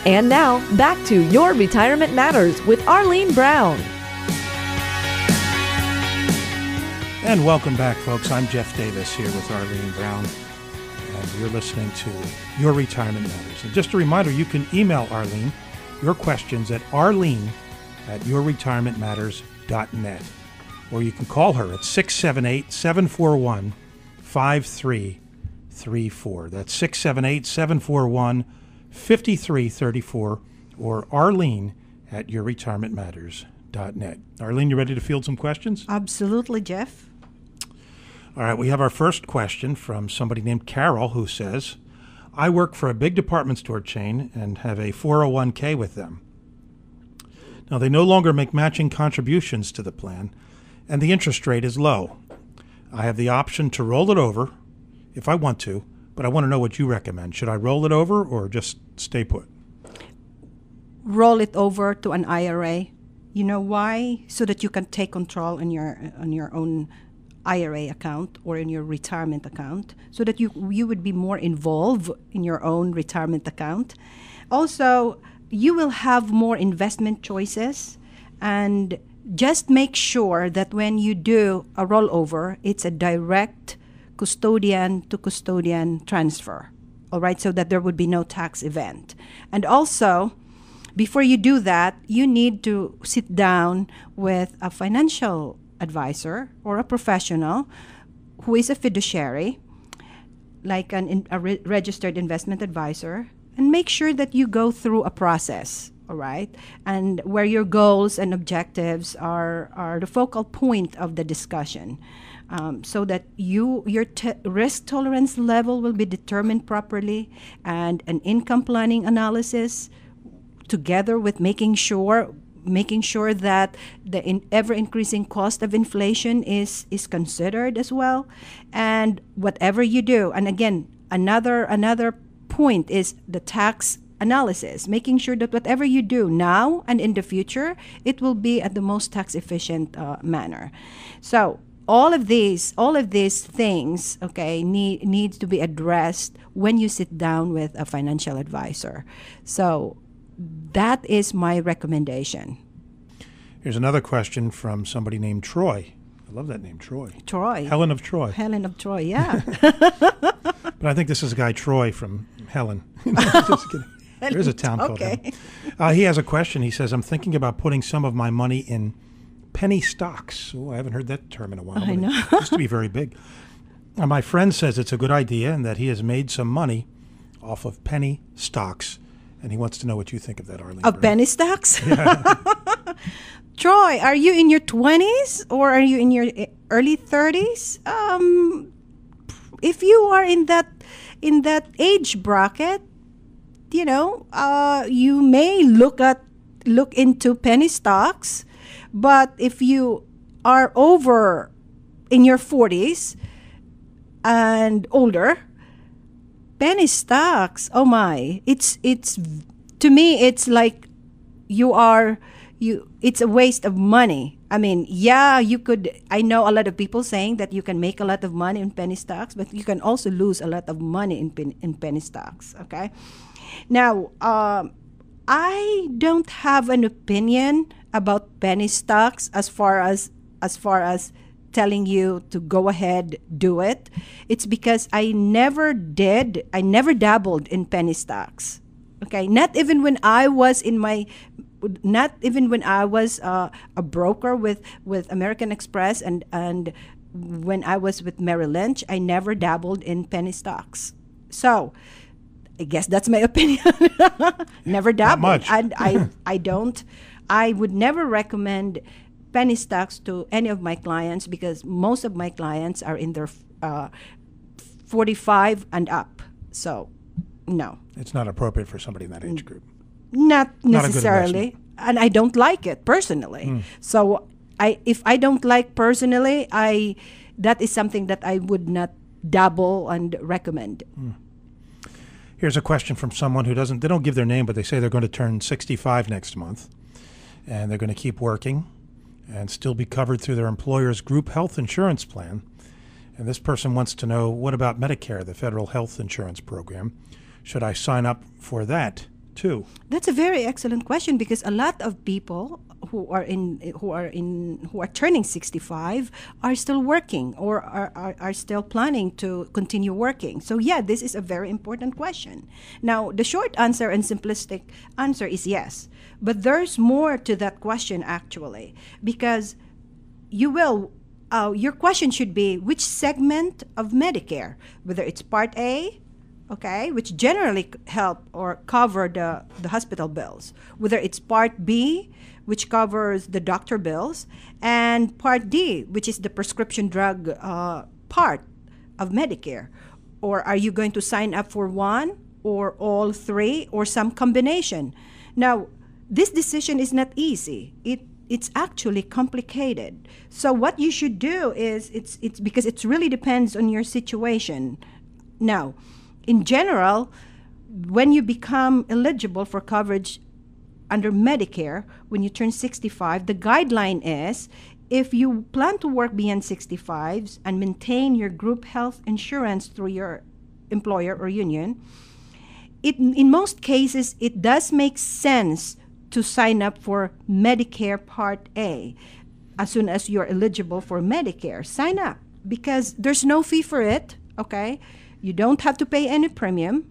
And now, back to Your Retirement Matters with Arlene Brown. And welcome back, folks. I'm Jeff Davis here with Arlene Brown, and you're listening to Your Retirement Matters. And just a reminder, you can email Arlene your questions at arlene@yourretirementmatters.net, or you can call her at 678-741-5334. That's 678-741-5334, or arlene@yourretirementmatters.net. Arlene, you ready to field some questions? Absolutely, Jeff. All right, we have our first question from somebody named Carol, who says, I work for a big department store chain and have a 401k with them. Now, they no longer make matching contributions to the plan, and the interest rate is low. I have the option to roll it over if I want to, but I want to know what you recommend. Should I roll it over or just stay put? Roll it over to an IRA. You know why? So that you can take control on your own IRA account or in your retirement account, so that you would be more involved in your own retirement account. Also, you will have more investment choices, and just make sure that when you do a rollover, it's a direct custodian to custodian transfer, all right, so that there would be no tax event. And also, before you do that, you need to sit down with a financial advisor or a professional who is a fiduciary, like a registered investment advisor, and make sure that you go through a process, all right, and where your goals and objectives are the focal point of the discussion, so that your risk tolerance level will be determined properly, and an income planning analysis together with making sure that the ever-increasing cost of inflation is considered as well. And whatever you do, and again, another point is the tax analysis, making sure that whatever you do now and in the future, it will be at the most tax-efficient manner. So all of these things, okay, needs to be addressed when you sit down with a financial advisor. So that is my recommendation. Here's another question from somebody named Troy. I love that name, Troy. Troy. Helen of Troy. Helen of Troy, yeah. But I think this is a guy, Troy, from Helen. Just kidding. There is a town called Helen. He has a question. He says, I'm thinking about putting some of my money in penny stocks. Oh, I haven't heard that term in a while. I know. It used to be very big. My friend says it's a good idea and that he has made some money off of penny stocks. And he wants to know what you think of that, Arlene. Of penny stocks? Yeah. Troy, are you in your 20s or are you in your early 30s? If you are in that age bracket, you know, you may look into penny stocks. But if you are over in your 40s and older, penny stocks, oh my, it's to me, it's like it's a waste of money. I mean, yeah, I know a lot of people saying that you can make a lot of money in penny stocks, but you can also lose a lot of money in penny stocks, okay? Now, I don't have an opinion about penny stocks as far as telling you to go ahead, do it. It's because I never dabbled in penny stocks. Okay, not even when I was a broker with American Express and when I was with Merrill Lynch, I never dabbled in penny stocks. So I guess that's my opinion. Never dabbled. Not much. And I would never recommend penny stocks to any of my clients because most of my clients are in their 45 and up. So, no. It's not appropriate for somebody in that age group. Not necessarily. And I don't like it personally. So, if I don't like personally, that is something that I would not dabble and recommend. Here's a question from someone who they don't give their name, but they say they're going to turn 65 next month. And they're going to keep working and still be covered through their employer's group health insurance plan. And this person wants to know, what about Medicare, the federal health insurance program? Should I sign up for that 2? That's a very excellent question, because a lot of people who are turning 65 are still working, or are still planning to continue working. So yeah, this is a very important question. Now, the short answer and simplistic answer is yes, but there's more to that question actually, because your question should be which segment of Medicare, whether it's Part A, okay, which generally help or cover the hospital bills, whether it's Part B, which covers the doctor bills, and Part D, which is the prescription drug part of Medicare. Or are you going to sign up for one or all three or some combination? Now, this decision is not easy. It's actually complicated. So what you should do is, it's because it really depends on your situation. Now, in general, when you become eligible for coverage under Medicare, when you turn 65, the guideline is, if you plan to work beyond 65 and maintain your group health insurance through your employer or union, in most cases, it does make sense to sign up for Medicare Part A. As soon as you're eligible for Medicare, sign up, because there's no fee for it, okay? You don't have to pay any premium.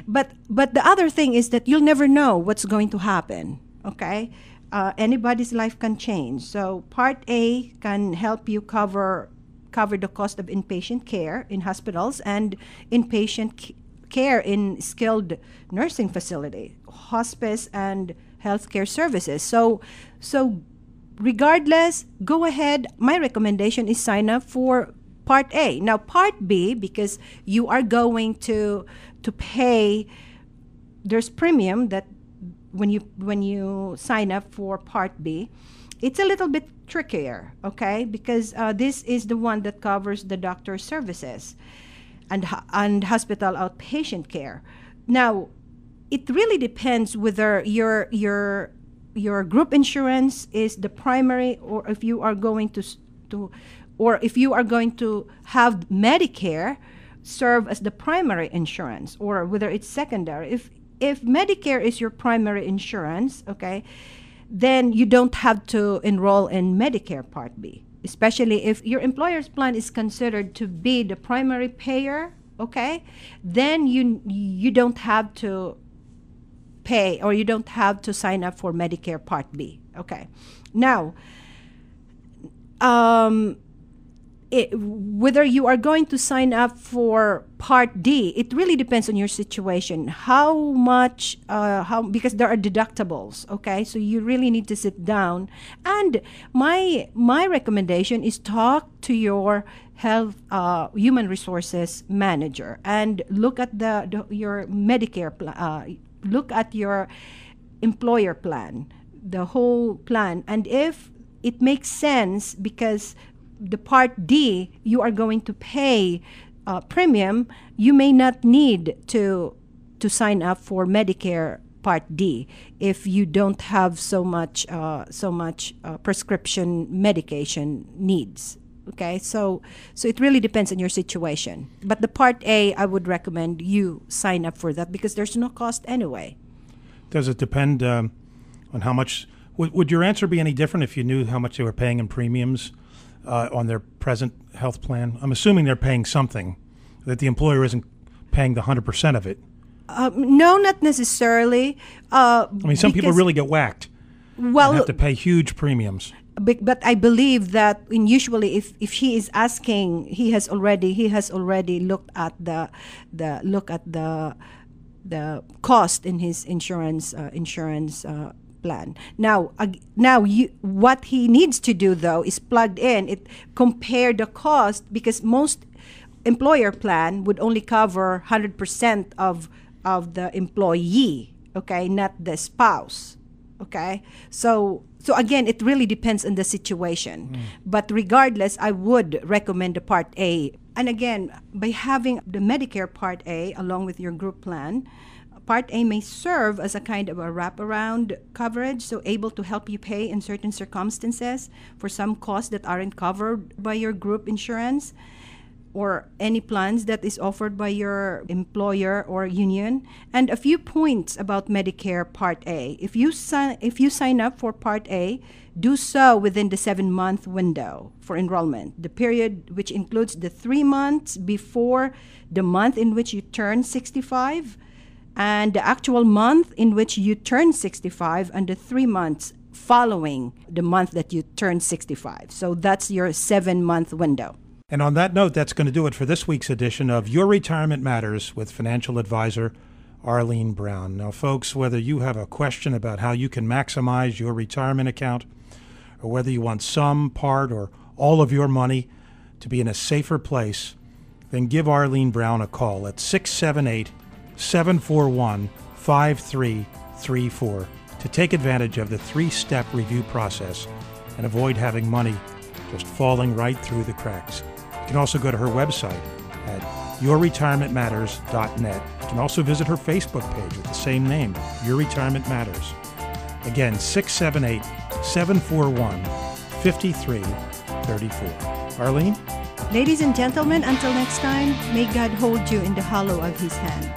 But the other thing is that you'll never know what's going to happen, okay? Anybody's life can change. So Part A can help you cover the cost of inpatient care in hospitals and inpatient care in skilled nursing facility, hospice, and healthcare services. So regardless, go ahead. My recommendation is sign up for Part A. Now, Part B, because you are going to pay, there's premium that when you sign up for Part B, it's a little bit trickier, okay? Because this is the one that covers the doctor services and hospital outpatient care. Now, it really depends whether your group insurance is the primary, or if you are going to have Medicare serve as the primary insurance, or whether it's secondary. If Medicare is your primary insurance, okay, then you don't have to enroll in Medicare Part B, especially if your employer's plan is considered to be the primary payer, okay? Then you don't have to pay, or you don't have to sign up for Medicare Part B, okay? Now, whether you are going to sign up for Part D, it really depends on your situation. How much, because there are deductibles, okay? So you really need to sit down. And my recommendation is talk to your health human resources manager and look at your Medicare plan, look at your employer plan, the whole plan, and if it makes sense, because the Part D, you are going to pay premium, you may not need to sign up for Medicare Part D if you don't have so much prescription medication needs. Okay, so it really depends on your situation. But the Part A, I would recommend you sign up for that, because there's no cost anyway. Does it depend on how much? Would your answer be any different if you knew how much they were paying in premiums on their present health plan? I'm assuming they're paying something, that the employer isn't paying the 100% of it. No, not necessarily. I mean, some people really get whacked. Well, and have to pay huge premiums. But I believe that usually if he is asking, he has already looked at the cost in his insurance plan. Now what he needs to do though is plugged in, compare the cost, because most employer plan would only cover 100% of the employee, okay, not the spouse, okay. So again, it really depends on the situation. But regardless, I would recommend the Part A. And again, by having the Medicare Part A along with your group plan, Part A may serve as a kind of a wraparound coverage, so able to help you pay in certain circumstances for some costs that aren't covered by your group insurance. or any plans that is offered by your employer or union. And a few points about Medicare Part A. If you sign up for Part A, do so within the 7-month window for enrollment, the period which includes the 3 months before the month in which you turn 65, and the actual month in which you turn 65, and the 3 months following the month that you turn 65. So that's your 7-month window. And on that note, that's going to do it for this week's edition of Your Retirement Matters with financial advisor Arlene Brown. Now, folks, whether you have a question about how you can maximize your retirement account, or whether you want some, part, or all of your money to be in a safer place, then give Arlene Brown a call at 678-741-5334 to take advantage of the 3-step review process and avoid having money just falling right through the cracks. You can also go to her website at yourretirementmatters.net. You can also visit her Facebook page with the same name, Your Retirement Matters. Again, 678-741-5334. Arlene? Ladies and gentlemen, until next time, may God hold you in the hollow of His hand.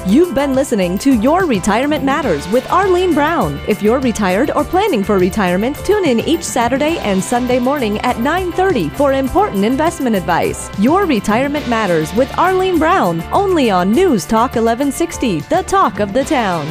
You've been listening to Your Retirement Matters with Arlene Brown. If you're retired or planning for retirement, tune in each Saturday and Sunday morning at 9:30 for important investment advice. Your Retirement Matters with Arlene Brown, only on News Talk 1160, the talk of the town.